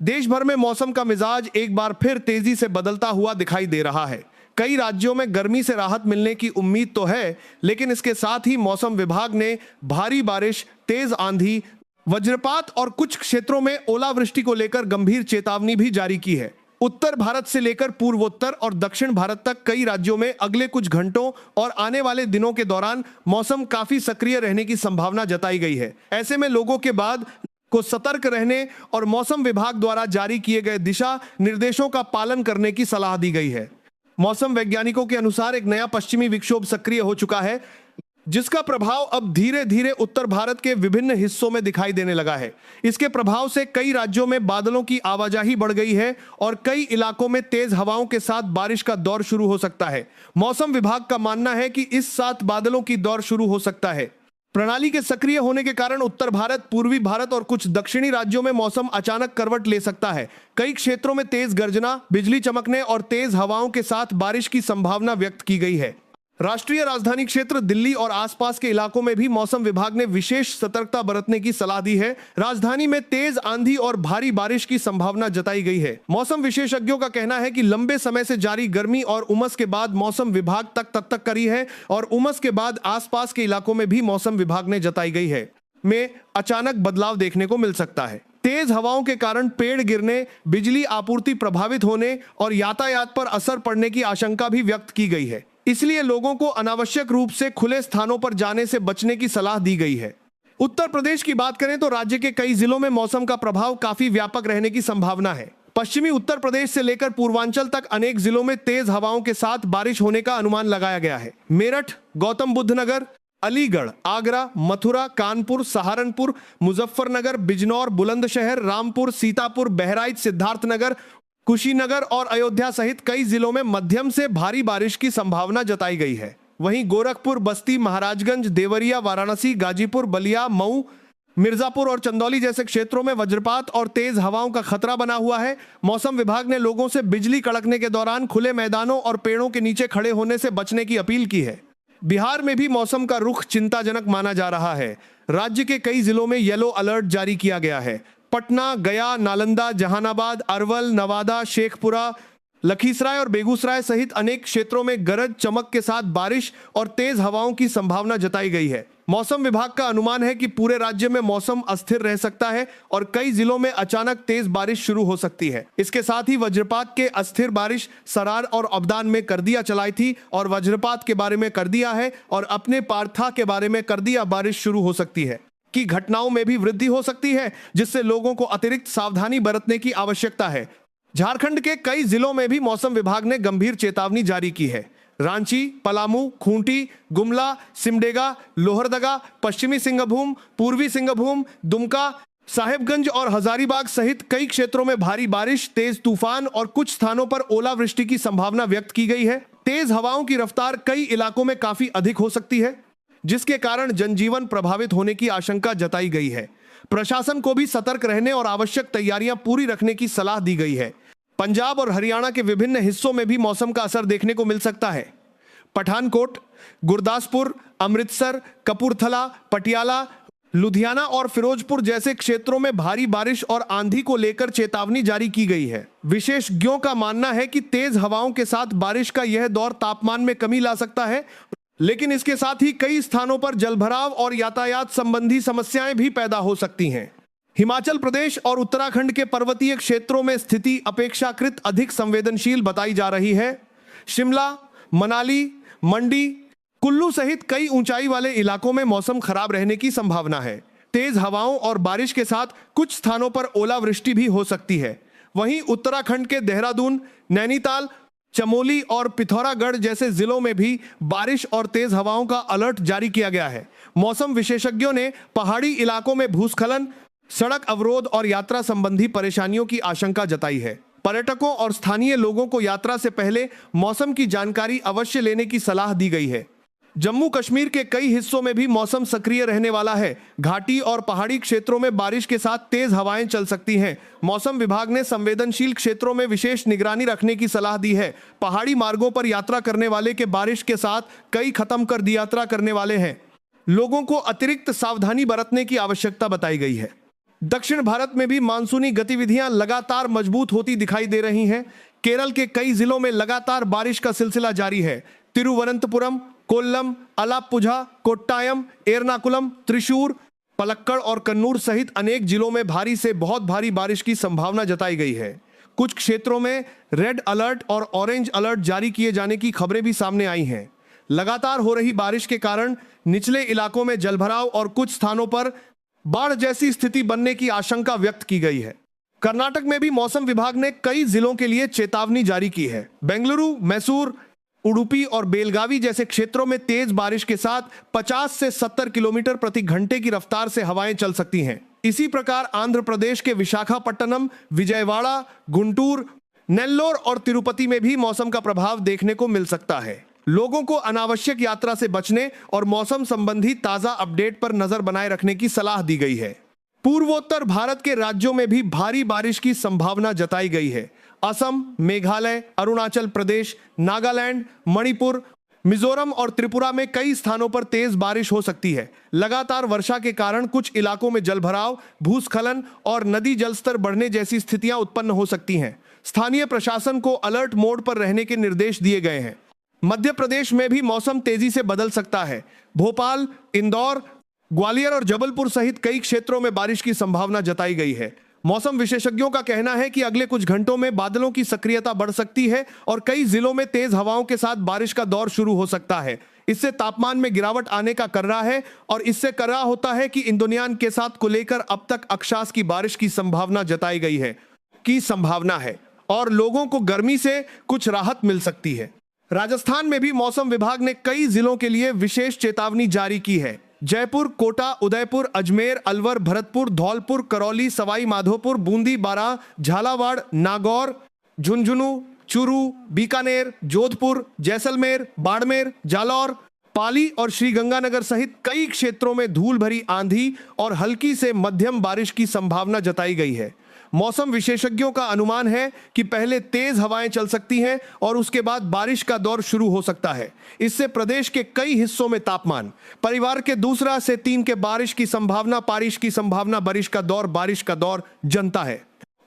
देश भर में मौसम का मिजाज एक बार फिर तेजी से बदलता हुआ दिखाई दे रहा है। कई राज्यों में गर्मी से राहत मिलने की उम्मीद तो है, लेकिन इसके साथ ही मौसम विभाग ने भारी बारिश, तेज आंधी, वज्रपात और कुछ क्षेत्रों में ओलावृष्टि को लेकर गंभीर चेतावनी भी जारी की है। उत्तर भारत से लेकर पूर्वोत्तर और दक्षिण भारत तक कई राज्यों में अगले कुछ घंटों और आने वाले दिनों के दौरान मौसम काफी सक्रिय रहने की संभावना जताई गई है। ऐसे में लोगों के बाद को सतर्क रहने और मौसम विभाग द्वारा जारी किए गए दिशा निर्देशों का पालन करने की सलाह दी गई है। मौसम वैज्ञानिकों के अनुसार एक नया पश्चिमी विक्षोभ सक्रिय हो चुका है, जिसका प्रभाव अब धीरे धीरे उत्तर भारत के विभिन्न हिस्सों में दिखाई देने लगा है। इसके प्रभाव से कई राज्यों में बादलों की आवाजाही बढ़ गई है और कई इलाकों में तेज हवाओं के साथ बारिश का दौर शुरू हो सकता है। मौसम विभाग का मानना है कि इस साथ बादलों की दौर शुरू हो सकता है। प्रणाली के सक्रिय होने के कारण उत्तर भारत, पूर्वी भारत और कुछ दक्षिणी राज्यों में मौसम अचानक करवट ले सकता है। कई क्षेत्रों में तेज गर्जना, बिजली चमकने और तेज हवाओं के साथ बारिश की संभावना व्यक्त की गई है। राष्ट्रीय राजधानी क्षेत्र दिल्ली और आसपास के इलाकों में भी मौसम विभाग ने विशेष सतर्कता बरतने की सलाह दी है। राजधानी में तेज आंधी और भारी बारिश की संभावना जताई गई है। मौसम विशेषज्ञों का कहना है कि लंबे समय से जारी गर्मी और उमस के बाद मौसम विभाग तक करी है और उमस के बाद आसपास के इलाकों में भी मौसम विभाग ने जताई गई है में अचानक बदलाव देखने को मिल सकता है। तेज हवाओं के कारण पेड़ गिरने, बिजली आपूर्ति प्रभावित होने और यातायात पर असर पड़ने की आशंका भी व्यक्त की गई है। इसलिए लोगों को अनावश्यक रूप से खुले स्थानों पर जाने से बचने की सलाह दी गई है। उत्तर प्रदेश की बात करें तो राज्य के कई जिलों में मौसम का प्रभाव काफी व्यापक रहने की संभावना है। पश्चिमी उत्तर प्रदेश से लेकर पूर्वांचल तक अनेक जिलों में तेज हवाओं के साथ बारिश होने का अनुमान लगाया गया है। मेरठ, गौतम बुद्ध नगर, अलीगढ़, आगरा, मथुरा, कानपुर, सहारनपुर, मुजफ्फरनगर, बिजनौर, बुलंदशहर, रामपुर, सीतापुर, बहराइच, सिद्धार्थनगर, कुशीनगर और अयोध्या सहित कई जिलों में मध्यम से भारी बारिश की संभावना जताई गई है। वहीं गोरखपुर, बस्ती, महाराजगंज, देवरिया, वाराणसी, गाजीपुर, बलिया, मऊ, मिर्जापुर और चंदौली जैसे क्षेत्रों में वज्रपात और तेज हवाओं का खतरा बना हुआ है। मौसम विभाग ने लोगों से बिजली कड़कने के दौरान खुले मैदानों और पेड़ों के नीचे खड़े होने से बचने की अपील की है। बिहार में भी मौसम का रुख चिंताजनक माना जा रहा है। राज्य के कई जिलों में येलो अलर्ट जारी किया गया है। पटना, गया, नालंदा, जहानाबाद, अरवल, नवादा, शेखपुरा, लखीसराय और बेगूसराय सहित अनेक क्षेत्रों में गरज चमक के साथ बारिश और तेज हवाओं की संभावना जताई गई है। मौसम विभाग का अनुमान है कि पूरे राज्य में मौसम अस्थिर रह सकता है और कई जिलों में अचानक तेज बारिश शुरू हो सकती है। इसके साथ ही वज्रपात के अस्थिर बारिश सरार और अब्दान में कर दिया चलाई थी और वज्रपात के बारे में कर दिया है और अपने पार्था के बारे में कर दिया बारिश शुरू हो सकती है की घटनाओं में भी वृद्धि हो सकती है, जिससे लोगों को अतिरिक्त सावधानी बरतने की आवश्यकता है। झारखंड के कई जिलों में भी मौसम विभाग ने गंभीर चेतावनी जारी की है। रांची, पलामू, खूंटी, गुमला, सिमडेगा, लोहरदगा, पश्चिमी सिंहभूम, पूर्वी सिंहभूम, दुमका, साहेबगंज और हजारीबाग सहित कई क्षेत्रों में भारी बारिश, तेज तूफान और कुछ स्थानों पर ओलावृष्टि की संभावना व्यक्त की गई है। तेज हवाओं की रफ्तार कई इलाकों में काफी अधिक हो सकती है, जिसके कारण जनजीवन प्रभावित होने की आशंका जताई गई है। प्रशासन को भी सतर्क रहने और आवश्यक तैयारियां पूरी रखने की सलाह दी गई है। पंजाब और हरियाणा के विभिन्न हिस्सों में भी मौसम का असर देखने को मिल सकता है। पठानकोट, गुरदासपुर, अमृतसर, कपूरथला, पटियाला, लुधियाना और फिरोजपुर जैसे क्षेत्रों में भारी बारिश और आंधी को लेकर चेतावनी जारी की गई है। विशेषज्ञों का मानना है कि तेज हवाओं के साथ बारिश का यह दौर तापमान में कमी ला सकता है, लेकिन इसके साथ ही कई स्थानों पर जलभराव और यातायात संबंधी समस्याएं भी पैदा हो सकती हैं। हिमाचल प्रदेश और उत्तराखंड के पर्वतीय क्षेत्रों में स्थिति अपेक्षाकृत अधिक संवेदनशील बताई जा रही है। शिमला, मनाली, मंडी, कुल्लू सहित कई ऊंचाई वाले इलाकों में मौसम खराब रहने की संभावना है। तेज हवाओं और बारिश के साथ कुछ स्थानों पर ओलावृष्टि भी हो सकती है। वहीं उत्तराखंड के देहरादून, नैनीताल, चमोली और पिथौरागढ़ जैसे जिलों में भी बारिश और तेज हवाओं का अलर्ट जारी किया गया है। मौसम विशेषज्ञों ने पहाड़ी इलाकों में भूस्खलन, सड़क अवरोध और यात्रा संबंधी परेशानियों की आशंका जताई है। पर्यटकों और स्थानीय लोगों को यात्रा से पहले मौसम की जानकारी अवश्य लेने की सलाह दी गई है। जम्मू कश्मीर के कई हिस्सों में भी मौसम सक्रिय रहने वाला है। घाटी और पहाड़ी क्षेत्रों में बारिश के साथ तेज हवाएं चल सकती हैं। मौसम विभाग ने संवेदनशील क्षेत्रों में विशेष निगरानी रखने की सलाह दी है। पहाड़ी मार्गों पर यात्रा करने वाले के बारिश के साथ कई खत्म कर दी यात्रा करने वाले हैं। लोगों को अतिरिक्त सावधानी बरतने की आवश्यकता बताई गई है। दक्षिण भारत में भी मानसूनी गतिविधियां लगातार मजबूत होती दिखाई दे रही हैं। केरल के कई जिलों में लगातार बारिश का सिलसिला जारी है। तिरुवनंतपुरम, कोल्लम, अलाप्पुझा, कोट्टायम, एर्नाकुलम, त्रिशूर, पलक्कड़ और कन्नूर सहित अनेक जिलों में भारी से बहुत भारी बारिश की संभावना जताई गई है। कुछ क्षेत्रों में रेड अलर्ट और ऑरेंज अलर्ट जारी किए जाने की खबरें भी सामने आई हैं। लगातार हो रही बारिश के कारण निचले इलाकों में जलभराव और कुछ स्थानों पर बाढ़ जैसी स्थिति बनने की आशंका व्यक्त की गई है। कर्नाटक में भी मौसम विभाग ने कई जिलों के लिए चेतावनी जारी की है। बेंगलुरु, मैसूर, उडुपी और बेलगावी जैसे क्षेत्रों में तेज बारिश के साथ 50 से 70 किलोमीटर प्रति घंटे की रफ्तार से हवाएं चल सकती हैं। इसी प्रकार आंध्र प्रदेश के विशाखापट्टनम, विजयवाड़ा, गुंटूर, नेल्लोर और तिरुपति में भी मौसम का प्रभाव देखने को मिल सकता है। लोगों को अनावश्यक यात्रा से बचने और मौसम संबंधी ताजा अपडेट पर नजर बनाए रखने की सलाह दी गई है। पूर्वोत्तर भारत के राज्यों में भी भारी बारिश की संभावना जताई गई है। असम, मेघालय, अरुणाचल प्रदेश, नागालैंड, मणिपुर, मिजोरम और त्रिपुरा में कई स्थानों पर तेज बारिश हो सकती है। लगातार वर्षा के कारण कुछ इलाकों में जलभराव, भूस्खलन और नदी जलस्तर बढ़ने जैसी स्थितियां उत्पन्न हो सकती हैं। स्थानीय प्रशासन को अलर्ट मोड पर रहने के निर्देश दिए गए हैं। मध्य प्रदेश में भी मौसम तेजी से बदल सकता है। भोपाल, इंदौर, ग्वालियर और जबलपुर सहित कई क्षेत्रों में बारिश की संभावना जताई गई है। मौसम विशेषज्ञों का कहना है कि अगले कुछ घंटों में बादलों की सक्रियता बढ़ सकती है और कई जिलों में तेज हवाओं के साथ बारिश का दौर शुरू हो सकता है। इससे तापमान में गिरावट आने का कर्रा है और इससे कर्रा होता है कि इंद्रोनियन के साथ को लेकर अब तक अक्षांश की बारिश की संभावना जताई गई है और लोगों को गर्मी से कुछ राहत मिल सकती है। राजस्थान में भी मौसम विभाग ने कई जिलों के लिए विशेष चेतावनी जारी की है। जयपुर, कोटा, उदयपुर, अजमेर, अलवर, भरतपुर, धौलपुर, करौली, सवाई माधोपुर, बूंदी, बारां, झालावाड़, नागौर, झुंझुनू, चूरू, बीकानेर, जोधपुर, जैसलमेर, बाड़मेर, जालौर, पाली और श्रीगंगानगर सहित कई क्षेत्रों में धूल भरी आंधी और हल्की से मध्यम बारिश की संभावना जताई गई है। मौसम विशेषज्ञों का अनुमान है कि पहले तेज हवाएं चल सकती हैं और उसके बाद बारिश का दौर शुरू हो सकता है। इससे प्रदेश के कई हिस्सों में तापमान, परिवार के दूसरा से 3 के बारिश की संभावना, बारिश का दौर जनता है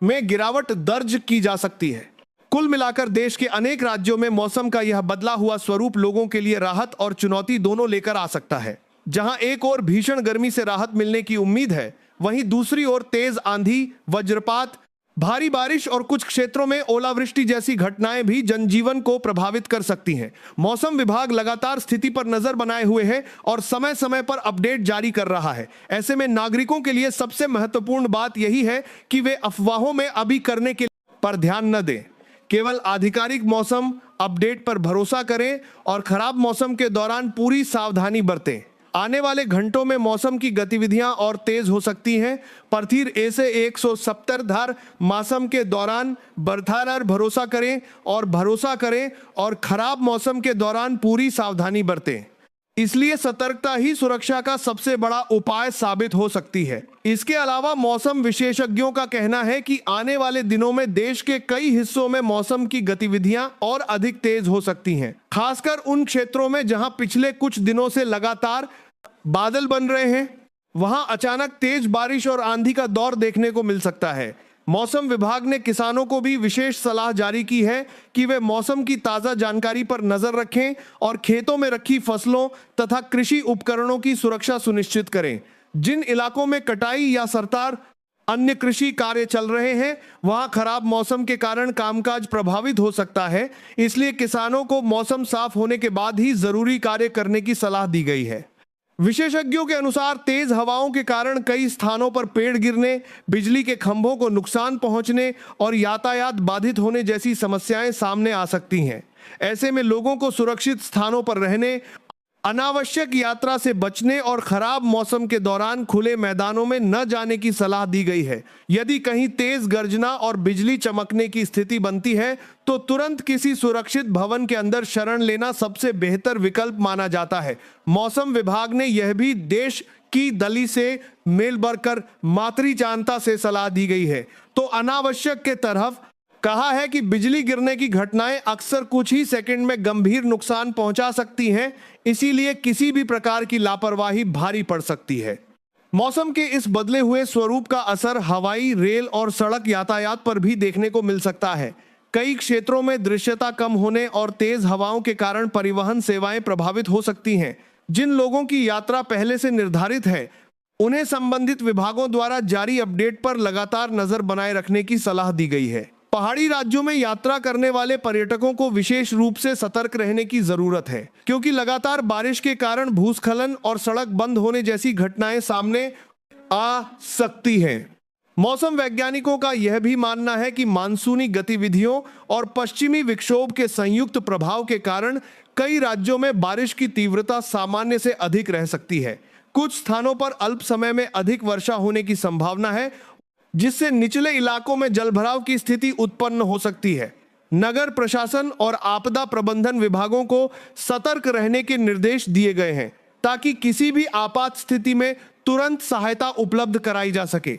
में गिरावट दर्ज की जा सकती है। कुल मिलाकर देश के अनेक राज्यों में मौसम का यह बदला हुआ स्वरूप लोगों के लिए राहत और चुनौती दोनों लेकर आ सकता है। जहां एक ओर भीषण गर्मी से राहत मिलने की उम्मीद है, वहीं दूसरी ओर तेज आंधी, वज्रपात, भारी बारिश और कुछ क्षेत्रों में ओलावृष्टि जैसी घटनाएं भी जनजीवन को प्रभावित कर सकती हैं। मौसम विभाग लगातार स्थिति पर नजर बनाए हुए है और समय समय पर अपडेट जारी कर रहा है। ऐसे में नागरिकों के लिए सबसे महत्वपूर्ण बात यही है कि वे अफवाहों में अभी करने के पर ध्यान न दें। केवल आधिकारिक मौसम अपडेट पर भरोसा करें और खराब मौसम के दौरान पूरी सावधानी बरतें। आने वाले घंटों में मौसम की गतिविधियां और तेज हो सकती हैं। परथीर ए से 170 धार मौसम के दौरान बरथार भरोसा करें और खराब मौसम के दौरान पूरी सावधानी बरतें। इसलिए सतर्कता ही सुरक्षा का सबसे बड़ा उपाय साबित हो सकती है। इसके अलावा मौसम विशेषज्ञों का कहना है कि आने वाले दिनों में देश के कई हिस्सों में मौसम की गतिविधियां और अधिक तेज हो सकती हैं, खासकर उन क्षेत्रों में जहां पिछले कुछ दिनों से लगातार बादल बन रहे हैं। वहां अचानक तेज बारिश और आंधी का दौर देखने को मिल सकता है। मौसम विभाग ने किसानों को भी विशेष सलाह जारी की है कि वे मौसम की ताज़ा जानकारी पर नजर रखें और खेतों में रखी फसलों तथा कृषि उपकरणों की सुरक्षा सुनिश्चित करें। जिन इलाकों में कटाई या सरतार अन्य कृषि कार्य चल रहे हैं, वहां खराब मौसम के कारण कामकाज प्रभावित हो सकता है। इसलिए किसानों को मौसम साफ होने के बाद ही जरूरी कार्य करने की सलाह दी गई है। विशेषज्ञों के अनुसार तेज हवाओं के कारण कई स्थानों पर पेड़ गिरने, बिजली के खंभों को नुकसान पहुंचने और यातायात बाधित होने जैसी समस्याएं सामने आ सकती हैं। ऐसे में लोगों को सुरक्षित स्थानों पर रहने, अनावश्यक यात्रा से बचने और खराब मौसम के दौरान खुले मैदानों में न जाने की सलाह दी गई है। यदि कहीं तेज गर्जना और बिजली चमकने की स्थिति बनती है तो तुरंत किसी सुरक्षित भवन के अंदर शरण लेना सबसे बेहतर विकल्प माना जाता है। मौसम विभाग ने यह भी देश की दली से मेल बरकर मातृचानता से सलाह दी गई है तो अनावश्यक के तरफ कहा है कि बिजली गिरने की घटनाएं अक्सर कुछ ही सेकंड में गंभीर नुकसान पहुंचा सकती हैं, इसीलिए किसी भी प्रकार की लापरवाही भारी पड़ सकती है। मौसम के इस बदले हुए स्वरूप का असर हवाई, रेल और सड़क यातायात पर भी देखने को मिल सकता है। कई क्षेत्रों में दृश्यता कम होने और तेज हवाओं के कारण परिवहन सेवाएं प्रभावित हो सकती हैं। जिन लोगों की यात्रा पहले से निर्धारित है, उन्हें संबंधित विभागों द्वारा जारी अपडेट पर लगातार नजर बनाए रखने की सलाह दी गई है। पहाड़ी राज्यों में यात्रा करने वाले पर्यटकों को विशेष रूप से सतर्क रहने की जरूरत है, क्योंकि लगातार बारिश के कारण भूस्खलन और सड़क बंद होने जैसी घटनाएं सामने आ सकती हैं। मौसम वैज्ञानिकों का यह भी मानना है कि मानसूनी गतिविधियों और पश्चिमी विक्षोभ के संयुक्त प्रभाव के कारण कई राज्यों में बारिश की तीव्रता सामान्य से अधिक रह सकती है। कुछ स्थानों पर अल्प समय में अधिक वर्षा होने की संभावना है, जिससे निचले इलाकों में जलभराव की स्थिति उत्पन्न हो सकती है। नगर प्रशासन और आपदा प्रबंधन विभागों को सतर्क रहने के निर्देश दिए गए हैं, ताकि किसी भी आपात स्थिति में तुरंत सहायता उपलब्ध कराई जा सके।